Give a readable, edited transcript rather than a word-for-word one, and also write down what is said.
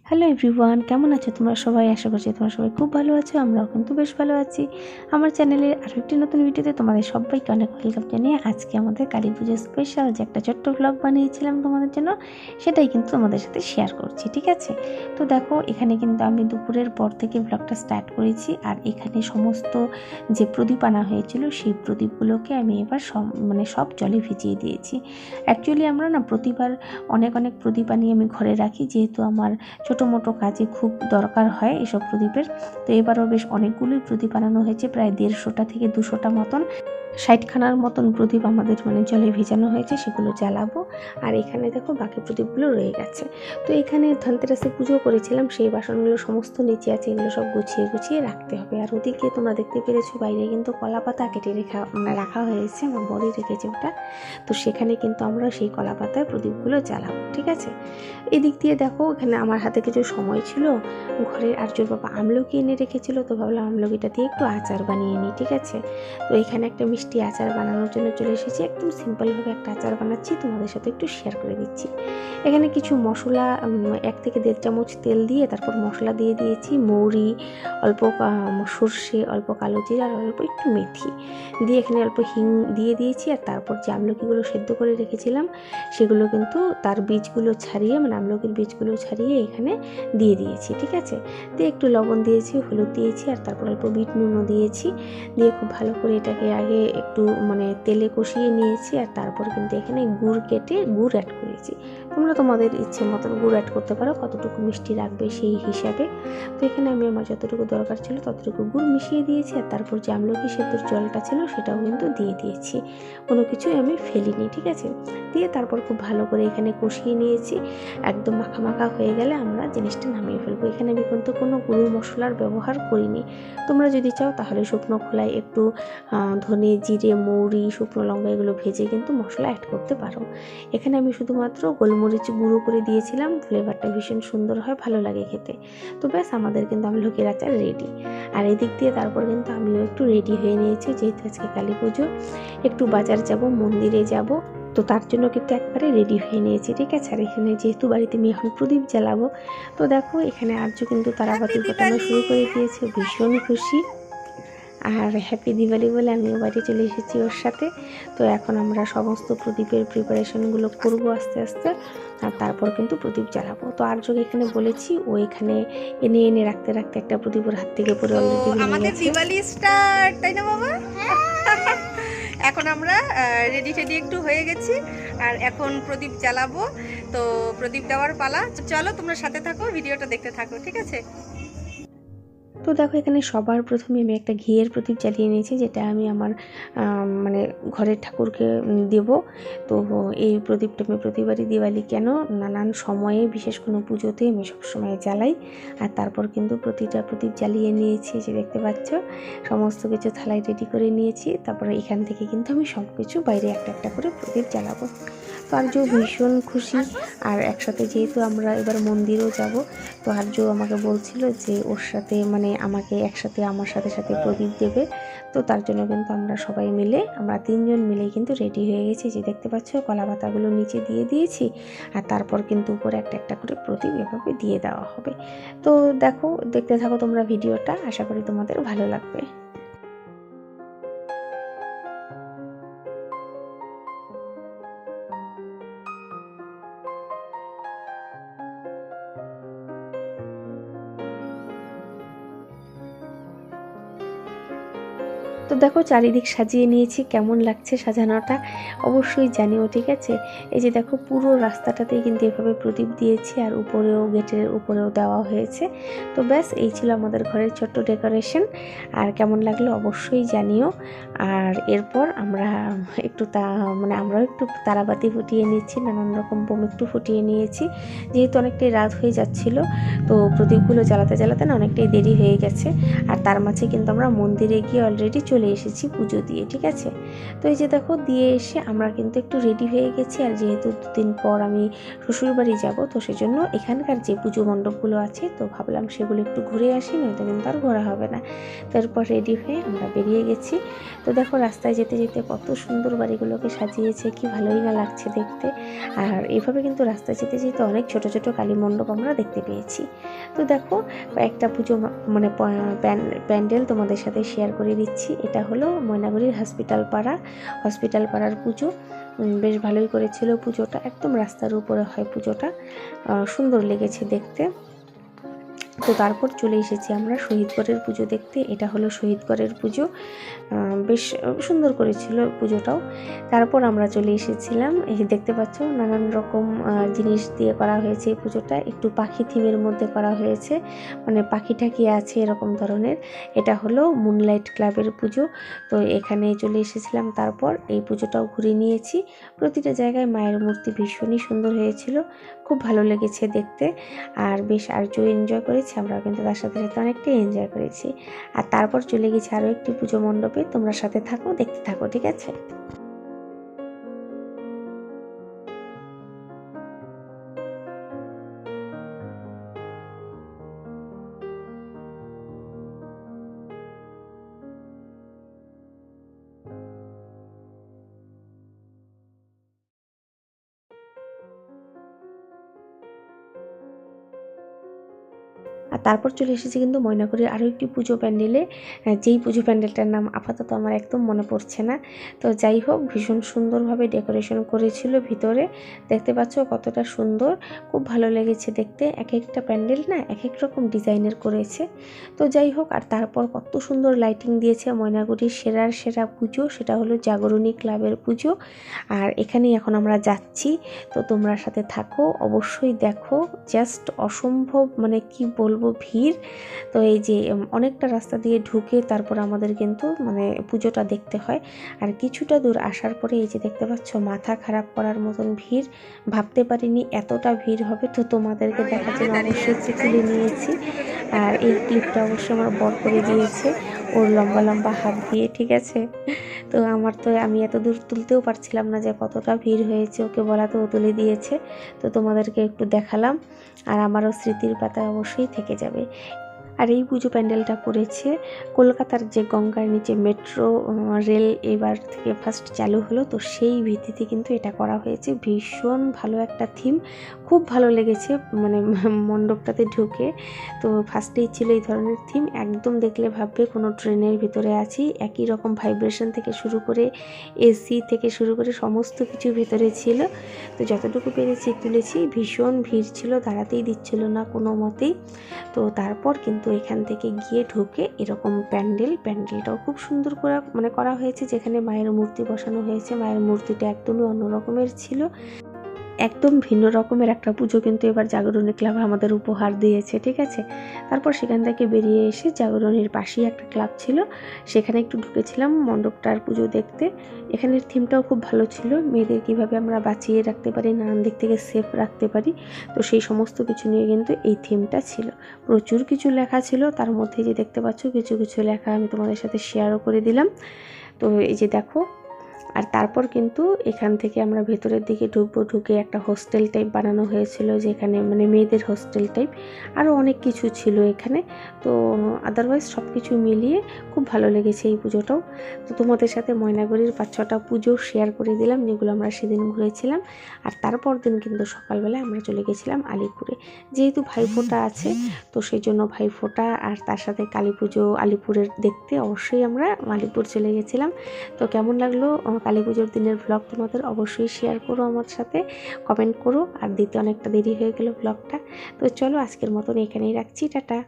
Hello everyone, কেমন আছো তোমরা সবাই? আশা করছি তোমরা সবাই খুব ভালো আছো। আমরাও কিন্তু বেশ ভালো আছি। আমার চ্যানেলের আরও একটি নতুন ভিডিওতে তোমাদের সবাইকে অনেক ওয়েলকাম জানিয়ে আজকে আমাদের কালী পুজোর স্পেশাল যে একটা ছোট্ট ব্লগ বানিয়েছিলাম তোমাদের জন্য, সেটাই কিন্তু তোমাদের সাথে শেয়ার করছি। ঠিক আছে, তো দেখো এখানে কিন্তু আমি দুপুরের পর থেকে ব্লগটা স্টার্ট করেছি। আর এখানে সমস্ত যে প্রদীপ আনা হয়েছিল সেই প্রদীপগুলোকে আমি এবার সব জলে ভিজিয়ে দিয়েছি। অ্যাকচুয়ালি আমরা না প্রতিবার অনেক প্রদীপ আনিয়ে আমি ঘরে রাখি, যেহেতু আমার ছোটো মোটো কাজে খুব দরকার হয় এসব প্রদীপের। তো এবারও বেশ অনেকগুলোই প্রদীপ বানানো হয়েছে, প্রায় 150টা থেকে 200টা মতন, 60খানার মতন প্রদীপ আমাদের জলে ভেজানো হয়েছে, সেগুলো জ্বালাবো। আর এখানে দেখো বাকি প্রদীপগুলো রয়ে গেছে। তো এখানে ধনতেরাসে পুজো করেছিলাম, সেই বাসনগুলো সমস্ত নিচে আছে, এগুলো সব গুছিয়ে রাখতে হবে। আর ওদিকে তোমরা দেখতে পেরেছো বাইরে কিন্তু কলা পাতা কেটে রাখা হয়েছে, আমার বড়ি রেখেছে ওটা। তো সেখানে কিন্তু আমরা সেই কলা পাতায় প্রদীপগুলো জ্বালাবো। ঠিক আছে, এদিক দিয়ে দেখো এখানে আমার হাতে কিছু সময় ছিল, ঘরের আর্যর বাবা আমলকি এনে রেখেছিল, তো ভাবলাম আমলকিটা দিয়ে একটু আচার বানিয়ে নিই। ঠিক আছে, তো এখানে একটা মিষ্টি আচার বানানোর জন্য চলে এসেছি। একদম সিম্পলভাবে একটা আচার বানাচ্ছি, তোমাদের সাথে একটু শেয়ার করে দিচ্ছি। এখানে কিছু মশলা 1 থেকে 1.5 চামচ তেল দিয়ে তারপর মশলা দিয়ে দিয়েছি, মৌরি, অল্প সর্ষে, অল্প কালো জিরা আর অল্প একটু মেথি দিয়ে এখানে অল্প হিং দিয়ে দিয়েছি। আর তারপর যে আমলকিগুলো সেদ্ধ করে রেখেছিলাম সেগুলো কিন্তু তার বীজগুলো ছাড়িয়ে, আমলকির বীজগুলো ছাড়িয়ে এখানে দিয়ে দিয়েছি। ঠিক আছে, দিয়ে একটু লবণ দিয়েছি, হলুদ দিয়েছি, আর তারপর অল্প বিট নুনও দিয়েছি। দিয়ে খুব ভালো করে এটাকে আগে একটু তেলে কষিয়ে নিয়েছি। আর তারপর কিন্তু এখানে গুড় কেটে গুড় অ্যাড করেছি। তোমরা তোমাদের ইচ্ছে মতন গুড় অ্যাড করতে পারো, কতটুকু মিষ্টি রাখবে সেই হিসাবে। তো এখানে আমি আমার যতটুকু দরকার ছিল ততটুকু গুড় মিশিয়ে দিয়েছি। আর তারপর যে আমলকি সেদ্ধর জলটা ছিল সেটাও কিন্তু দিয়ে দিয়েছি, কোনো কিছুই আমি ফেলিনি। ঠিক আছে, দিয়ে তারপর খুব ভালো করে এখানে কষিয়ে নিয়েছি। একদম মাখা হয়ে গেলে আমরা জিনিসটা নামিয়ে ফেলবো। এখানে আমি কিন্তু কোনো গুঁড়ো মশলার ব্যবহার করিনি। তোমরা যদি চাও তাহলে শুকনো খোলায় একটু ধনে, জিরে, মৌরি, শুকনো লঙ্কা এগুলো ভেজে কিন্তু মশলা অ্যাড করতে পারো। এখানে আমি শুধুমাত্র গোলমরিচ গুঁড়ো করে দিয়েছিলাম, ফ্লেভারটা ভীষণ সুন্দর হয়, ভালো লাগে খেতে। তো ব্যাস, আমাদের কিন্তু আমলকির আচার রেডি। আর এদিক দিয়ে তারপর কিন্তু আমিও একটু রেডি হয়ে নিয়েছি, যেহেতু আজকে কালী পুজো, একটু বাজার যাব, মন্দিরে যাব, তো তার জন্য কিন্তু একবারে রেডি হয়ে নিয়েছি। ঠিক আছে, আর এখানে যেহেতু বাড়িতে আমি এখন প্রদীপ জ্বালাবো, তো দেখো এখানে আর্য কিন্তু তারাবাতি ফোটানো শুরু করে দিয়েছে, ভীষণ খুশি। আর হ্যাপি দিওয়ালি বলে আমিও বাড়ি চলে এসেছি ওর সাথে। তো এখন আমরা সমস্ত প্রদীপের প্রিপারেশনগুলো করবো আস্তে আস্তে, আর তারপর কিন্তু প্রদীপ জ্বালাবো। তো আর্যকে এখানে বলেছি, ও এখানে এনে রাখতে একটা প্রদীপ ওর হাত থেকে পরে অলরেডি আমাদের দিওয়ালি স্টার্ট, তাই না বাবা? এখন আমরা রেডি একটু হয়ে গেছি, আর এখন প্রদীপ জ্বালাবো। তো প্রদীপ দেওয়ার পালা, চলো তোমরা সাথে থাকো, ভিডিওটা দেখতে থাকো। ঠিক আছে, তো দেখো এখানে সবার প্রথমে আমি একটা ঘিয়ের প্রদীপ জ্বালিয়ে নিয়েছি, যেটা আমি আমার ঘরের ঠাকুরকে দেব। তো এই প্রদীপটা আমি প্রতিবারই দিওয়ালি কেন, নানান সময়ে, বিশেষ কোনো পুজোতে আমি সবসময় জ্বালাই। আর তারপর কিন্তু প্রতিটা প্রদীপ জ্বালিয়ে নিয়েছি, যে দেখতে পাচ্ছ সমস্ত কিছু থালায় রেডি করে নিয়েছি। তারপরে এখান থেকে কিন্তু আমি সব কিছু বাইরে একটা করে প্রদীপ জ্বালাবো। তো আর্য ভীষণ খুশি। আর একসাথে যেহেতু আমরা এবার মন্দিরেও যাব, তো আর্য আমাকে বলছিল যে ওর সাথে আমাকে একসাথে আমার সাথে প্রদীপ দেবে। তো তার জন্য কিন্তু আমরা সবাই মিলে, আমরা 3 জন মিলেই কিন্তু রেডি হয়ে গেছি, যে দেখতে পাচ্ছ কলা পাতাগুলো নিচে দিয়ে দিয়েছি। আর তারপর কিন্তু উপরে একটা করে প্রদীপ এভাবে দিয়ে দেওয়া হবে। তো দেখো, দেখতে থাকো তোমরা ভিডিওটা, আশা করি তোমাদের ভালো লাগবে। তো দেখো চারিদিক সাজিয়ে নিয়েছি, কেমন লাগছে সাজানোটা অবশ্যই জানিও। ঠিক আছে, এই যে দেখো পুরো রাস্তাটাতেই কিন্তু এভাবে প্রদীপ দিয়েছি, আর উপরেও, গেটের উপরেও দেওয়া হয়েছে। তো ব্যাস, এই ছিল আমাদের ঘরের ছোট্ট ডেকোরেশন। আর কেমন লাগলো অবশ্যই জানিও। আর এরপর আমরা একটু আমরাও একটু তারাবাতি ফুটিয়ে নিচ্ছি, নানান রকম বোম একটু ফুটিয়ে নিয়েছি, যেহেতু অনেকটাই রাত হয়ে যাচ্ছিল। তো প্রদীপগুলো জ্বালাতে না অনেকটাই দেরি হয়ে গেছে। আর তার মাঝে কিন্তু আমরা মন্দিরে গিয়ে অলরেডি চলে এসেছি পুজো দিয়ে, ঠিক আছে। তো এই যে দেখো দিয়ে এসে আমরা কিন্তু একটু রেডি হয়ে গেছি, আর যেহেতু 2 দিন পর আমি শ্বশুরবাড়ি যাব, তো সেজন্য এখানকার যে পুজো মণ্ডপগুলো আছে তো ভাবলাম সেগুলো একটু ঘুরে আসি, নয়তো কিন্তু আর ঘোরা হবে না। তারপর রেডি হয়ে আমরা বেরিয়ে গেছি। তো দেখো রাস্তায় যেতে যেতে কত সুন্দর বাড়িগুলোকে সাজিয়েছে, কি ভালোই না লাগছে দেখতে। আর এইভাবে কিন্তু রাস্তায় যেতে যেতে অনেক ছোট ছোট কালী মণ্ডপ আমরা দেখতে পেয়েছি। তো দেখো একটা পুজো মানে প্যান্ডেল তোমাদের সাথে শেয়ার করে দিচ্ছি। এটা হলো ময়নাগুড়ির হসপিটাল পাড়ার পুজো। বেশ ভালোই করেছিল পুজোটা, একদম রাস্তার উপরে হয় পুজোটা, সুন্দর লেগেছে দেখতে। তো তারপর চলে এসেছি আমরা শহীদগড়ের পুজো দেখতে। এটা হলো শহীদগড়ের পুজো, বেশ সুন্দর করেছিল পুজোটাও। তারপর আমরা চলে এসেছিলাম, এই দেখতে পাচ্ছ নানান রকম জিনিস দিয়ে করা হয়েছে এই পুজোটা, একটু পাখি থিমের মধ্যে করা হয়েছে, মানে পাখি ঠাকি আছে এরকম ধরনের। এটা হলো মুনলাইট ক্লাবের পুজো। তো এখানে চলে এসেছিলাম, তারপর এই পুজোটাও ঘুরে নিয়েছি। প্রতিটা জায়গায় মায়ের মূর্তি ভীষণই সুন্দর হয়েছিল, খুব ভালো লেগেছে দেখতে, আর বেশ আরও এনজয় করেছি আমরা, কিন্তু তার সাথে সাথে অনেকটাই এনজয় করেছি। আর তারপর চলে গেছি আরও একটি পুজো মণ্ডপে। তোমরা সাথে থাকো, দেখতে থাকো, ঠিক আছে। আর তারপর চলে এসেছি কিন্তু ময়নাগুড়ির আরও একটি পুজো প্যান্ডেলে, যেই পুজো প্যান্ডেলটার নাম আপাতত আমার একদম মনে পড়ছে না। তো যাই হোক, ভীষণ সুন্দরভাবে ডেকোরেশন করেছিল ভিতরে, দেখতে পাচ্ছ কতটা সুন্দর, খুব ভালো লেগেছে দেখতে। এক একটা প্যান্ডেল না এক এক রকম ডিজাইনের করেছে। তো যাই হোক, আর তারপর কত সুন্দর লাইটিং দিয়েছে। ময়নাগুড়ির সেরা পুজো সেটা হলো জাগরণী ক্লাবের পুজো, আর এখানেই এখন আমরা যাচ্ছি। তো তোমরা সাথে থাকো, অবশ্যই দেখো, জাস্ট অসম্ভব, মানে কি বলবো ভিড়। তো এই যে অনেকটা রাস্তা দিয়ে ঢুকে তারপর আমাদের কিন্তু মানে পুজোটা দেখতে হয়। আর কিছুটা দূর আসার পরে এই যে দেখতে পাচ্ছ মাথা খারাপ করার মতন ভিড়, ভাবতে পারিনি এতটা ভিড় হবে। তো তোমাদেরকে দেখার জন্য অবশ্যই একটু তুলে নিয়েছি। আর এই ক্লিপটা অবশ্যই আমার বর করে দিয়েছে ওর লম্বা হাত দিয়ে, ঠিক আছে। তো আমি এত দূর তুলতেও পারছিলাম না যে কতটা ভিড় হয়েছে, ওকে বলাতে ও তুলে দিয়েছে। তো তোমাদেরকে একটু দেখালাম, আর আমারও স্মৃতির পাতায় অবশ্যই থেকে যাবে। আর এই পুজো প্যান্ডেলটা করেছে কলকাতার যে গঙ্গার নিচে মেট্রো রেল এবার থেকে ফার্স্ট চালু হলো, তো সেই ভিত্তিতে কিন্তু এটা করা হয়েছে। ভীষণ ভালো একটা থিম, খুব ভালো লেগেছে মানে মণ্ডপটাতে ঢুকে। তো ফার্স্টেই ছিল এই ধরনের থিম, একদম দেখলে ভাববে কোনো ট্রেনের ভিতরে আছি। একই রকম ভাইব্রেশন থেকে শুরু করে এসি থেকে শুরু করে সমস্ত কিছু ভিতরে ছিল। তো যতটুকু পেরেছি তুলেছি। ভীষণ ভিড় ছিল, দাঁড়াতেই দিচ্ছিল না কোনো মতেই। তো তারপর কিন্তু এখান থেকে গিয়ে ঢুকে এরকম প্যান্ডেলটাও খুব সুন্দর করে মানে করা হয়েছে, যেখানে মায়ের মূর্তি বসানো হয়েছে। মায়ের মূর্তিটা একদমই অন্য রকমের ছিল, একদম ভিন্ন রকমের একটা পুজো কিন্তু এবার জাগরণী ক্লাব আমাদের উপহার দিয়েছে, ঠিক আছে। তারপর সেখান থেকে বেরিয়ে এসে জাগরণীর পাশেই একটা ক্লাব ছিল, সেখানে একটু ঢুকেছিলাম মণ্ডপটার পুজো দেখতে। এখানের থিমটাও খুব ভালো ছিল, মেয়েদের কিভাবে আমরা বাঁচিয়ে রাখতে পারি, নানান দিক থেকে সেফ রাখতে পারি, তো সেই সমস্ত কিছু নিয়ে কিন্তু এই থিমটা ছিল। প্রচুর কিছু লেখা ছিল, তার মধ্যে যে দেখতে পাচ্ছ কিছু লেখা আমি তোমাদের সাথে শেয়ারও করে দিলাম। তো এই যে দেখো, আর তারপর কিন্তু এখান থেকে আমরা ভেতরের দিকে ঢুকে একটা হোস্টেল টাইপ বানানো হয়েছিল, যেখানে মানে মেয়েদের হোস্টেল টাইপ, আরও অনেক কিছু ছিল এখানে। তো আদারওয়াইজ সব কিছু মিলিয়ে খুব ভালো লেগেছে এই পুজোটাও। তো তোমাদের সাথে ময়নাগুড়ির 5-6টা পুজো শেয়ার করে দিলাম, যেগুলো আমরা সেদিন ঘুরেছিলাম। আর তারপর দিন কিন্তু সকালবেলায় আমরা চলে গেছিলাম আলিপুরে, যেহেতু ভাইফোঁটা আছে, তো সেই জন্য ভাইফোঁটা আর তার সাথে কালী পুজো আলিপুরের দেখতে অবশ্যই আমরা আলিপুর চলে গেছিলাম। তো কেমন লাগলো কালী পুজোর দিনের ব্লগ তোমাদের অবশ্যই শেয়ার করো আমার সাথে, কমেন্ট করো। আর দিতে অনেকটা দেরি হয়ে গেল ব্লগটা। তো চলো আজকের মতন এখানেই রাখছি, টাটা।